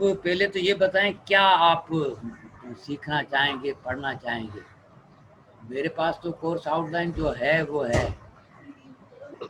تو پہلے تو یہ بتائیں کیا آپ سیکھنا چاہیں گے، پڑھنا چاہیں گے؟ میرے پاس تو کورس آؤٹ لائن جو ہے وہ ہے.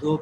2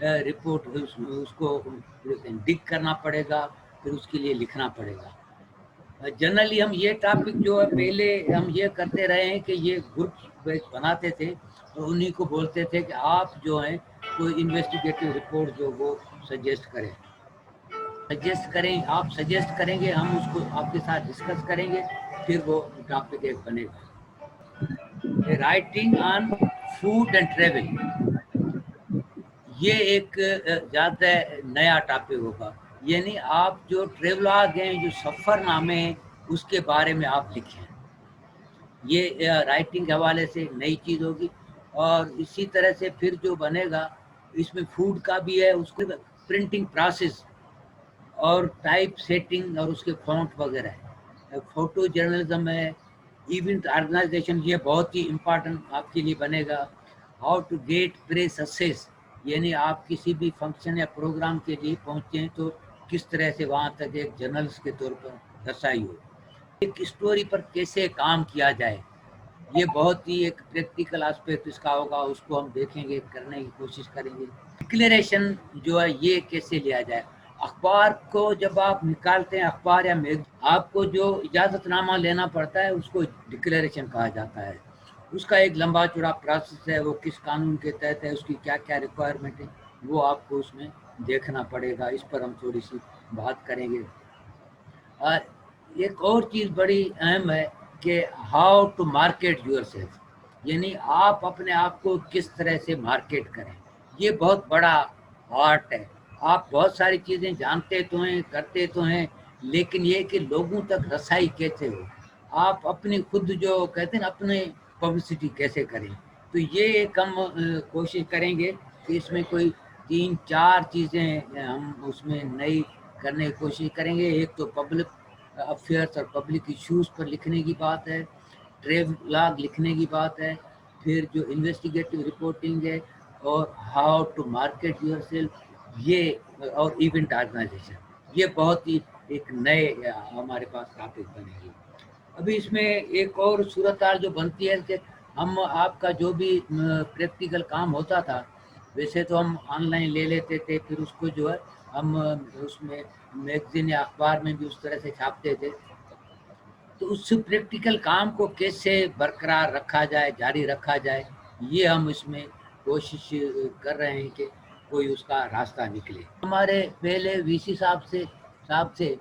رپورٹ اس کو ڈگ کرنا پڑے گا، پھر اس کے لیے لکھنا پڑے گا. جنرلی ہم یہ ٹاپک جو ہے پہلے ہم یہ کرتے رہے ہیں کہ یہ گروپ بناتے تھے اور انہی کو بولتے تھے کہ آپ جو ہیں کوئی انویسٹیگیٹو رپورٹ جو وہ سجیسٹ کریں، آپ سجیسٹ کریں گے، ہم اس کو آپ کے ساتھ ڈسکس کریں گے، پھر وہ ٹاپک ایک بنے گا. Writing on food and travel, یہ ایک زیادہ نیا ٹاپک ہوگا. یعنی آپ جو ٹریولاگ ہیں، جو سفر نامے ہیں، اس کے بارے میں آپ لکھیں. یہ رائٹنگ کے حوالے سے نئی چیز ہوگی. اور اسی طرح سے پھر جو بنے گا اس میں فوڈ کا بھی ہے، اس کو پرنٹنگ پروسیس اور ٹائپ سیٹنگ اور اس کے فونٹ وغیرہ ہے. فوٹو جرنلزم ہے، ایونٹ آرگنائزیشن، یہ بہت ہی امپارٹنٹ آپ کے لیے بنے گا. How to get press access, یعنی آپ کسی بھی فنکشن یا پروگرام کے لیے پہنچتے ہیں تو کس طرح سے وہاں تک ایک جرنلسٹ کے طور پر رسائی ہو. ایک اسٹوری پر کیسے کام کیا جائے، یہ بہت ہی ایک پریکٹیکل آسپیکٹ اس کا ہوگا، اس کو ہم دیکھیں گے، کرنے کی کوشش کریں گے. ڈکلیریشن جو ہے یہ کیسے لیا جائے. اخبار کو جب آپ نکالتے ہیں، اخبار یا میگزین، آپ کو جو اجازت نامہ لینا پڑتا ہے اس کو ڈکلیریشن کہا جاتا ہے. اس کا ایک لمبا چوڑا پروسیس ہے، وہ کس قانون کے تحت ہے، اس کی کیا کیا ریکوائرمنٹ ہے، وہ آپ کو اس میں دیکھنا پڑے گا. اس پر ہم تھوڑی سی بات کریں گے. اور ایک اور چیز بڑی اہم ہے کہ how to market yourself, یعنی آپ اپنے آپ کو کس طرح سے مارکیٹ کریں. یہ بہت بڑا آرٹ ہے. آپ بہت ساری چیزیں جانتے تو ہیں، کرتے تو ہیں، لیکن یہ کہ لوگوں تک رسائی کیسے ہو، آپ اپنی خود جو کہتے ہیں اپنے پبلسٹی کیسے کریں. تو یہ ایک ہم کوشش کریں گے کہ اس میں کوئی 3-4 چیزیں ہم اس میں نئی کرنے کی کوشش کریں گے. ایک تو پبلک افیئرس اور پبلک ایشوز پر لکھنے کی بات ہے، ٹریولاگ لکھنے کی بات ہے، پھر جو انویسٹیگیٹو رپورٹنگ ہے، اور how to market yourself, یہ اور ایونٹ آرگنائزیشن، یہ بہت ہی ایک نئے ہمارے پاس ٹاپک بنے گی. ابھی اس میں ایک اور صورتحال جو بنتی ہے کہ ہم آپ کا جو بھی پریکٹیکل کام ہوتا تھا، ویسے تو ہم آن لائن لے لیتے تھے، پھر اس کو جو ہے ہم اس میں میگزین یا اخبار میں بھی اس طرح سے چھاپتے تھے. تو اس پریکٹیکل کام کو کیسے برقرار رکھا جائے، جاری رکھا جائے، یہ ہم اس میں کوشش کر رہے ہیں کہ کوئی اس کا راستہ نکلے. ہمارے پہلے وی سی صاحب سے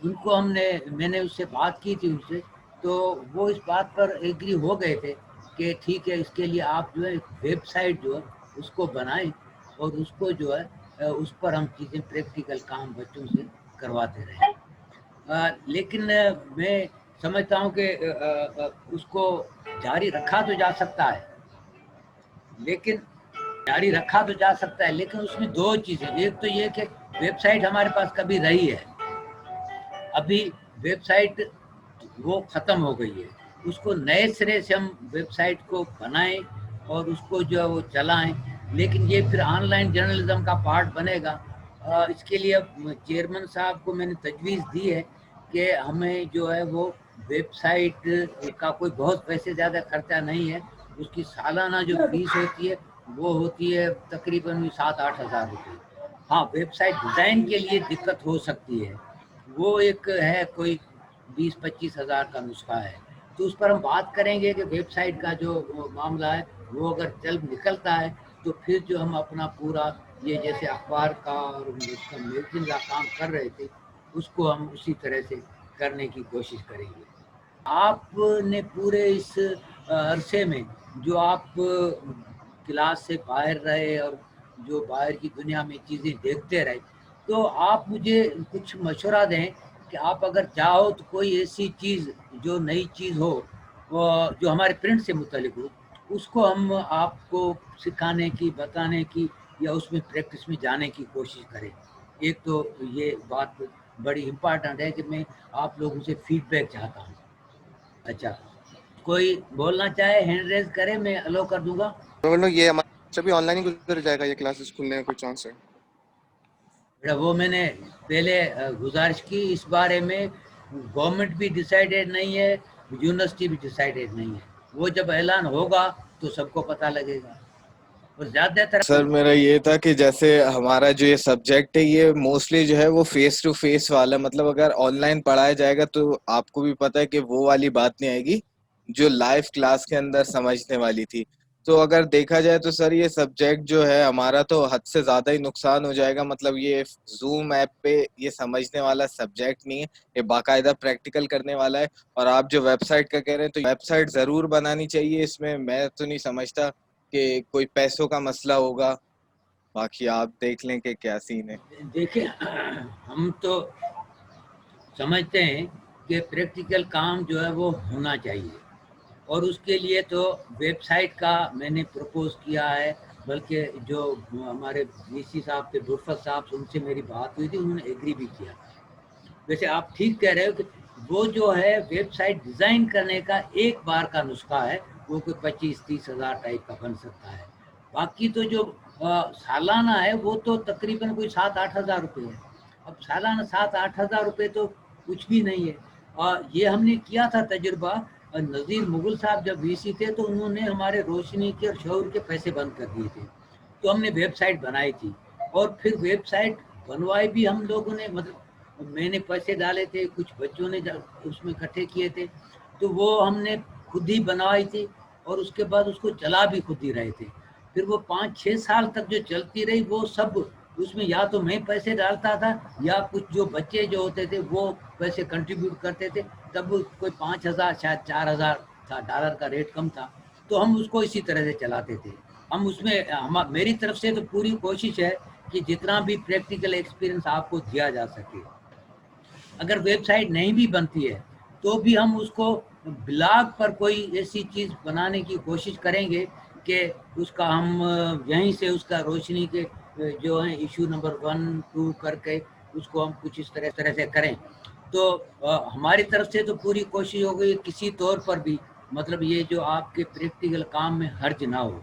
ان کو میں نے اس سے بات کی تھی ان سے، تو وہ اس بات پر ایگری ہو گئے تھے کہ ٹھیک ہے، اس کے لیے آپ جو ہے ویب سائٹ جو ہے اس کو بنائیں، اور اس کو جو ہے اس پر ہم چیزیں پریکٹیکل کام بچوں سے کرواتے رہیں. لیکن میں سمجھتا ہوں کہ اس کو جاری رکھا تو جا سکتا ہے، لیکن اس میں 2 چیزیں. ایک تو یہ کہ ویب سائٹ ہمارے پاس کبھی رہی ہے، ابھی ویب سائٹ وہ ختم ہو گئی ہے. اس کو نئے سرے سے ہم ویب سائٹ کو بنائیں اور اس کو جو ہے وہ چلائیں، لیکن یہ پھر آن لائن جرنلزم کا پارٹ بنے گا. اس کے لیے چیئرمین صاحب کو میں نے تجویز دی ہے کہ ہمیں جو ہے وہ ویب سائٹ کا کوئی بہت پیسے زیادہ خرچہ نہیں ہے. اس کی سالانہ جو فیس ہوتی ہے وہ ہوتی ہے تقریباً 7-8 ہزار روپے. ہاں، ویب سائٹ ڈیزائن کے لیے دقت ہو سکتی ہے، وہ ایک ہے کوئی 20-25 ہزار کا نسخہ ہے. تو اس پر ہم بات کریں گے کہ ویب سائٹ کا جو معاملہ ہے وہ اگر جلد نکلتا ہے تو پھر جو ہم اپنا پورا یہ جیسے اخبار کا اور اس کا میگزین کا کام کر رہے تھے اس کو ہم اسی طرح سے کرنے کی کوشش کریں گے. آپ نے پورے اس عرصے میں جو آپ کلاس سے باہر رہے اور جو باہر کی دنیا میں چیزیں دیکھتے رہے، تو آپ مجھے کچھ مشورہ دیں کہ آپ اگر چاہو تو کوئی ایسی چیز جو نئی چیز ہو جو ہمارے پرنٹ سے متعلق ہو، اس کو ہم آپ کو سکھانے کی، بتانے کی یا اس میں پریکٹس میں جانے کی کوشش کریں. ایک تو یہ بات بڑی امپارٹنٹ ہے کہ میں آپ لوگوں سے فیڈ بیک چاہتا ہوں. اچھا، کوئی بولنا چاہے ہینڈ ریز کرے، میں الاؤ کر دوں گا. یہ ہمارا آن لائن ہی گزر جائے گا یہ کلاسز کھلنے کا کوئی چانس ہے؟ وہ میں نے پہلے گزارش کی، اس بارے میں گورنمنٹ بھی ڈیسائیڈڈ نہیں ہے، یونیورسٹی بھی ڈیسائیڈڈ نہیں ہے. وہ جب اعلان ہوگا تو سب کو پتہ لگے گا. اور زیادہ تر سر میرا یہ تھا کہ جیسے ہمارا جو یہ سبجیکٹ ہے یہ موسٹلی جو ہے وہ فیس ٹو فیس والا، مطلب اگر آن لائن پڑھایا جائے گا تو آپ کو بھی پتہ ہے کہ وہ والی بات نہیں آئے گی جو لائیو کلاس کے اندر سمجھنے والی تھی. تو اگر دیکھا جائے تو سر یہ سبجیکٹ جو ہے ہمارا تو حد سے زیادہ ہی نقصان ہو جائے گا. مطلب یہ زوم ایپ پہ یہ سمجھنے والا سبجیکٹ نہیں ہے، یہ باقاعدہ پریکٹیکل کرنے والا ہے. اور آپ جو ویب سائٹ کا کہہ رہے ہیں تو ویب سائٹ ضرور بنانی چاہیے. اس میں تو نہیں سمجھتا کہ کوئی پیسوں کا مسئلہ ہوگا، باقی آپ دیکھ لیں کہ کیا سین ہے. دیکھیں ہم تو سمجھتے ہیں کہ پریکٹیکل کام جو ہے وہ ہونا چاہیے، اور اس کے لیے تو ویب سائٹ کا میں نے پرپوز کیا ہے. بلکہ جو ہمارے وی سی صاحب تھے برفت صاحب، ان سے میری بات ہوئی تھی، انہوں نے ایگری بھی کیا. ویسے آپ ٹھیک کہہ رہے ہو کہ وہ جو ہے ویب سائٹ ڈیزائن کرنے کا ایک بار کا نسخہ ہے، وہ کوئی 25-30 ہزار ٹائپ کا بن سکتا ہے. باقی تو جو سالانہ ہے وہ تو تقریباً کوئی 7-8 ہزار روپے ہے. اب سالانہ 7-8 ہزار روپے تو کچھ بھی نہیں ہے. اور یہ ہم نے کیا تھا تجربہ، نذیر مغل صاحب جب وی سی تھے تو انہوں نے ہمارے روشنی کے اور شعور کے پیسے بند کر دیے تھے، تو ہم نے ویب سائٹ بنائی تھی. اور پھر ویب سائٹ بنوائی بھی ہم لوگوں نے، مطلب میں نے پیسے ڈالے تھے، کچھ بچوں نے اس میں اکٹھے کیے تھے، تو وہ ہم نے خود ہی بنوائی تھی، اور اس کے بعد اس کو چلا بھی خود ہی رہے تھے. پھر وہ 5-6 سال تک جو چلتی رہی، وہ سب اس میں یا تو میں پیسے ڈالتا تھا یا کچھ جو بچے جو ہوتے تھے وہ پیسے کنٹریبیوٹ کرتے تھے. تب کوئی 5,000 شاید 4,000 تھا، ڈالر کا ریٹ کم تھا، تو ہم اس کو اسی طرح سے چلاتے تھے. ہم اس میں میری طرف سے تو پوری کوشش ہے کہ جتنا بھی پریکٹیکل ایکسپیرئنس آپ کو دیا جا سکے. اگر ویب سائٹ نہیں بھی بنتی ہے تو بھی ہم اس کو بلاگ پر کوئی ایسی چیز بنانے کی کوشش کریں گے کہ اس کا ہم یہیں سے اس کا روشنی کے جو ہیں ایشو نمبر 1-2 کر کے اس کو ہم کچھ اس طرح سے کریں. تو ہماری طرف سے تو پوری کوشش ہوگی کسی طور پر بھی، مطلب یہ جو آپ کے پریکٹیکل کام میں حرج نہ ہو.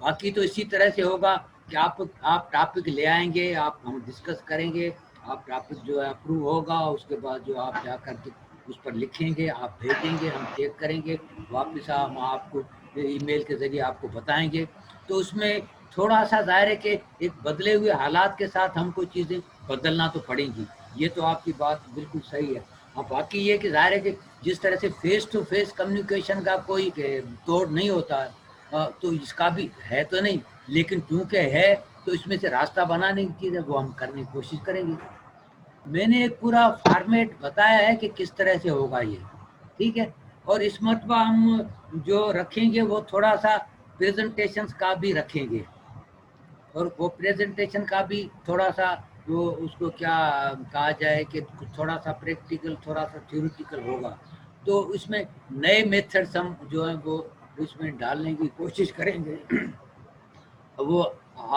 باقی تو اسی طرح سے ہوگا کہ آپ ٹاپک لے آئیں گے، ہم ڈسکس کریں گے، آپ ٹاپک جو ہے اپروو ہوگا، اس کے بعد جو آپ جا کر کے اس پر لکھیں گے، آپ بھیجیں گے، ہم چیک کریں گے، واپس ہم آپ کو ای میل کے ذریعے آپ کو بتائیں گے. تو اس میں تھوڑا سا ظاہر ہے کہ ایک بدلے ہوئے حالات کے ساتھ ہم کو چیزیں بدلنا تو پڑیں گی. یہ تو آپ کی بات بالکل صحیح ہے. ہاں باقی یہ کہ ظاہر ہے کہ جس طرح سے فیس ٹو فیس کمیونیکیشن کا کوئی توڑ نہیں ہوتا تو اس کا بھی ہے تو نہیں، لیکن کیونکہ ہے تو اس میں سے راستہ بنانے کی چیز ہے، وہ ہم کرنے کی کوشش کریں گے. میں نے ایک پورا فارمیٹ بتایا ہے کہ کس طرح سے ہوگا یہ، ٹھیک ہے. اور اس مرتبہ ہم جو رکھیں گے وہ تھوڑا سا پریزنٹیشنز کا بھی رکھیں گے، اور وہ پریزنٹیشن کا بھی تھوڑا سا وہ اس کو کیا کہا جائے کہ تھوڑا سا پریکٹیکل تھوڑا سا تھیوریٹیکل ہوگا. تو اس میں نئے میتھڈس ہم جو ہیں وہ اس میں ڈالنے کی کوشش کریں گے. وہ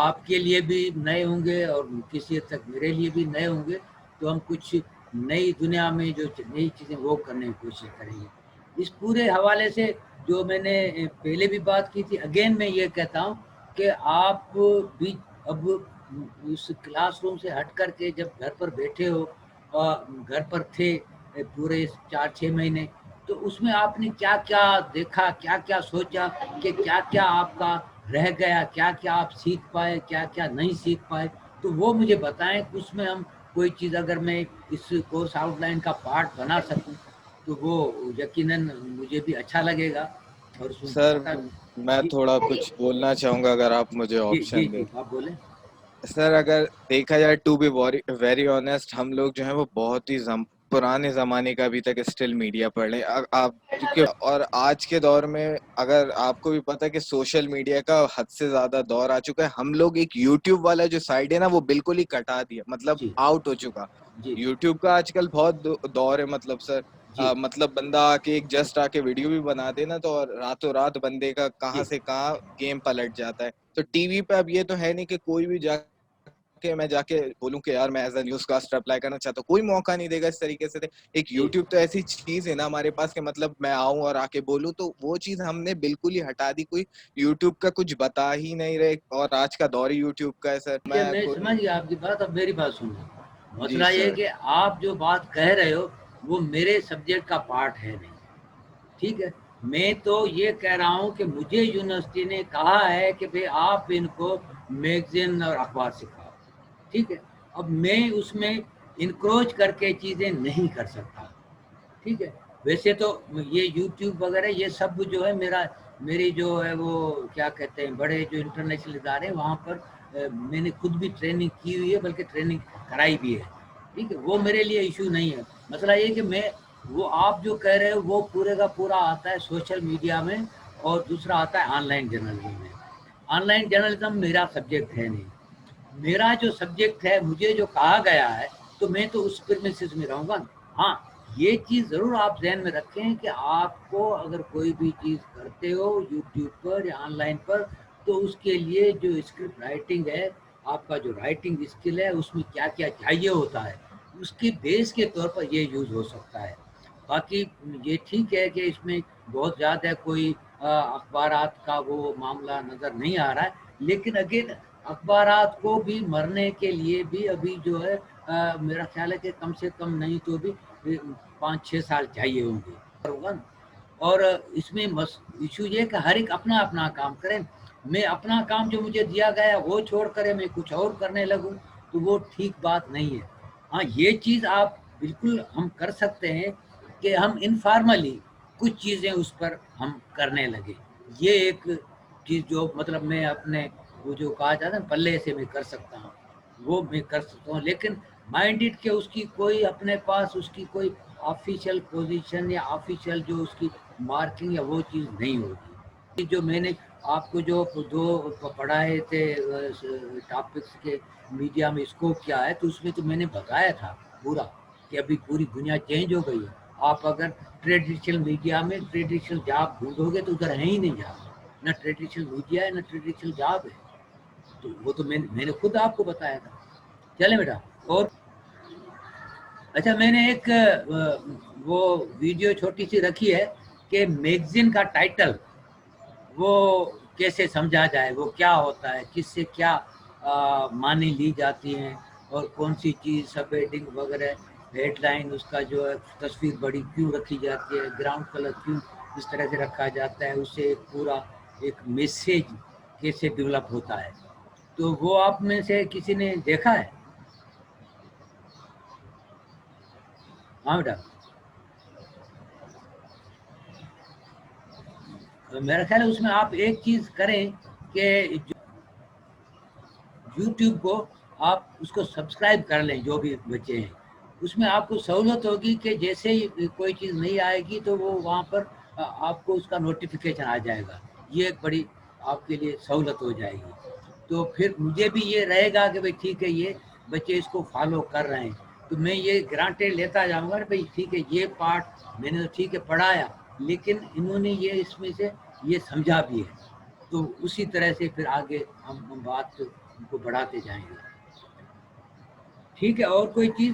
آپ کے لیے بھی نئے ہوں گے اور کسی حد تک میرے لیے بھی نئے ہوں گے. تو ہم کچھ نئی دنیا میں جو نئی چیزیں وہ کرنے کی کوشش کریں گے. اس پورے حوالے سے جو میں نے پہلے بھی بات کی تھی، اگین میں یہ کہتا ہوں کہ آپ بھی اب اس کلاس روم سے ہٹ کر کے جب گھر پر بیٹھے ہو، گھر پر تھے پورے 4-6 مہینے، تو اس میں آپ نے کیا کیا دیکھا، کیا کیا سوچا، کہ کیا کیا آپ کا رہ گیا، کیا کیا آپ سیکھ پائے، کیا کیا نہیں سیکھ پائے، تو وہ مجھے بتائیں. اس میں ہم کوئی چیز اگر میں اس کورس آؤٹ لائن کا پارٹ بنا سکوں تو وہ یقیناً مجھے بھی اچھا لگے گا. اور اس میں سر میں جی تھوڑا کچھ بولنا چاہوں گا اگر آپ مجھے جی جی آپشن دیں. جی آپ بولیں. سر اگر دیکھا جائے ٹو بی ویری آنیسٹ، ہم لوگ جو ہیں وہ بہت ہی پرانے زمانے کا ابھی تک اسٹل میڈیا پڑھ لیں آپ کیونکہ. اور آج کے دور میں اگر آپ کو بھی پتہ ہے کہ سوشل میڈیا کا حد سے زیادہ دور آ چکا ہے. ہم لوگ ایک یوٹیوب والا جو سائڈ ہے نا وہ بالکل ہی کٹا دیا، مطلب جی آؤٹ ہو چکا. جی یوٹیوب کا آج کل بہت دور ہے، مطلب سر جی مطلب بندہ آ کے ایک جسٹ آ کے ویڈیو بھی بنا دے نا تو راتوں رات بندے کا کہاں جی سے کہاں گیم پلٹ جاتا ہے. تو ٹی وی پہ اب یہ تو ہے نہیں کہ کوئی بھی میں جا کے بولوں کہ یار میں as a news caster apply کرنا چاہتا ہوں، کوئی موقع نہیں دے گا اس طریقے سے. ایک جی یوٹیوب تو ایسی چیز ہے نا ہمارے پاس کہ مطلب میں آؤں اور آ کے بولوں، تو وہ چیز ہم نے بالکل ہی ہٹا دی. کوئی یوٹیوب کا کچھ بتا ہی نہیں رہے، اور آج کا دور ہی یوٹیوب کا ہے. سر میں سمجھ گیا آپ کی بات. اب میری بات سنیں. جی مسئلہ یہ ہے سر. کہ آپ جو بات کہہ رہے ہو وہ میرے سبجیکٹ کا پارٹ ہے نہیں، ٹھیک ہے. میں تو یہ کہہ رہا ہوں کہ مجھے یونیورسٹی نے کہا ہے کہ بھئی آپ ان کو میگزین اور اخبار سکھاؤ، ٹھیک ہے. اب میں اس میں انکروچ کر کے چیزیں نہیں کر سکتا، ٹھیک ہے. ویسے تو یہ یوٹیوب وغیرہ یہ سب جو ہے میری جو ہے وہ کیا کہتے ہیں بڑے جو انٹرنیشنل ادارے ہیں وہاں پر میں نے خود بھی ٹریننگ کی ہوئی ہے، بلکہ ٹریننگ کرائی بھی ہے، ٹھیک ہے. وہ میرے لیے ایشو نہیں ہے. مسئلہ یہ کہ میں وہ آپ جو کہہ رہے ہو وہ پورے کا پورا آتا ہے سوشل میڈیا میں، اور دوسرا آتا ہے آن لائن جرنلزم میں. آن لائن جرنلزم میرا سبجیکٹ ہے نہیں. میرا جو سبجیکٹ ہے مجھے جو کہا گیا ہے تو میں تو اس پرمیسز میں رہوں گا. ہاں یہ چیز ضرور آپ ذہن میں رکھیں کہ آپ کو اگر کوئی بھی چیز کرتے ہو یوٹیوب پر یا آن لائن پر تو اس کے لیے جو اسکرپٹ رائٹنگ ہے، آپ کا جو رائٹنگ اسکل ہے اس میں کیا کیا چاہیے ہوتا ہے، اس کی بیس کے طور پر یہ یوز ہو سکتا ہے. باقی یہ ٹھیک ہے کہ اس میں بہت زیادہ کوئی اخبارات کا وہ معاملہ نظر نہیں آ رہا ہے، لیکن اگین اخبارات کو بھی مرنے کے لیے بھی ابھی جو ہے میرا خیال ہے کہ کم سے کم نہیں تو بھی 5-6 سال چاہیے ہوں گے. اور اس میں ایشو یہ کہ ہر ایک اپنا اپنا کام کریں. میں اپنا کام جو مجھے دیا گیا وہ چھوڑ کر میں کچھ اور کرنے لگوں تو وہ ٹھیک بات نہیں ہے. ہاں یہ چیز آپ بالکل ہم کر سکتے ہیں کہ ہم انفارملی کچھ چیزیں اس پر ہم کرنے لگے. یہ ایک چیز جو مطلب میں اپنے وہ جو کہا جاتا ہے پلے سے میں کر سکتا ہوں وہ میں کر سکتا ہوں، لیکن مائنڈڈ کہ اس کی کوئی اپنے پاس اس کی کوئی آفیشیل پوزیشن یا آفیشیل جو اس کی مارکنگ یا وہ چیز نہیں ہوگی. جو میں نے آپ کو جو دو پڑھائے تھے ٹاپکس کے میڈیا میں اسکوپ کیا ہے تو اس میں تو میں نے بتایا تھا پورا کہ ابھی پوری دنیا چینج ہو گئی ہے. آپ اگر ٹریڈیشنل میڈیا میں ٹریڈیشنل جاب ڈھونڈو گے تو ادھر ہے ہی نہیں جاب، نہ ٹریڈیشنل میڈیا ہے نہ ٹریڈیشنل جاب ہے. تو وہ تو میں نے خود آپ کو بتایا تھا. چلے بیٹا. اور اچھا میں نے ایک وہ ویڈیو چھوٹی سی رکھی ہے کہ میگزین کا ٹائٹل وہ کیسے سمجھا جائے، وہ کیا ہوتا ہے، کس سے کیا معنی لی جاتی ہیں، اور کون سی چیز سب ہیڈنگ وغیرہ ہیڈ لائن اس کا جو ہے تصویر بڑی کیوں رکھی جاتی ہے، گراؤنڈ کلر کیوں اس طرح سے رکھا جاتا ہے، اس سے ایک پورا ایک میسیج کیسے ڈیولپ ہوتا ہے. تو وہ آپ میں سے کسی نے دیکھا ہے؟ ہاں بیٹا. میرا خیال ہے اس میں آپ ایک چیز کریں کہ یوٹیوب کو آپ اس کو سبسکرائب کر لیں جو بھی بچے ہیں. اس میں آپ کو سہولت ہوگی کہ جیسے ہی کوئی چیز نہیں آئے گی تو وہ وہاں پر آپ کو اس کا نوٹیفیکیشن آ جائے گا. یہ ایک بڑی آپ کے لیے سہولت ہو جائے گی. تو پھر مجھے بھی یہ رہے گا کہ بھئی ٹھیک ہے یہ بچے اس کو فالو کر رہے ہیں تو میں یہ گرانٹیڈ لیتا جاؤں گا بھئی ٹھیک ہے یہ پارٹ میں نے تو ٹھیک ہے پڑھایا لیکن انہوں نے یہ اس میں سے یہ سمجھا بھی ہے. تو اسی طرح سے پھر آگے ہم بات کو بڑھاتے جائیں گے. ٹھیک ہے. اور کوئی چیز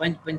5-5,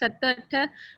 7-8,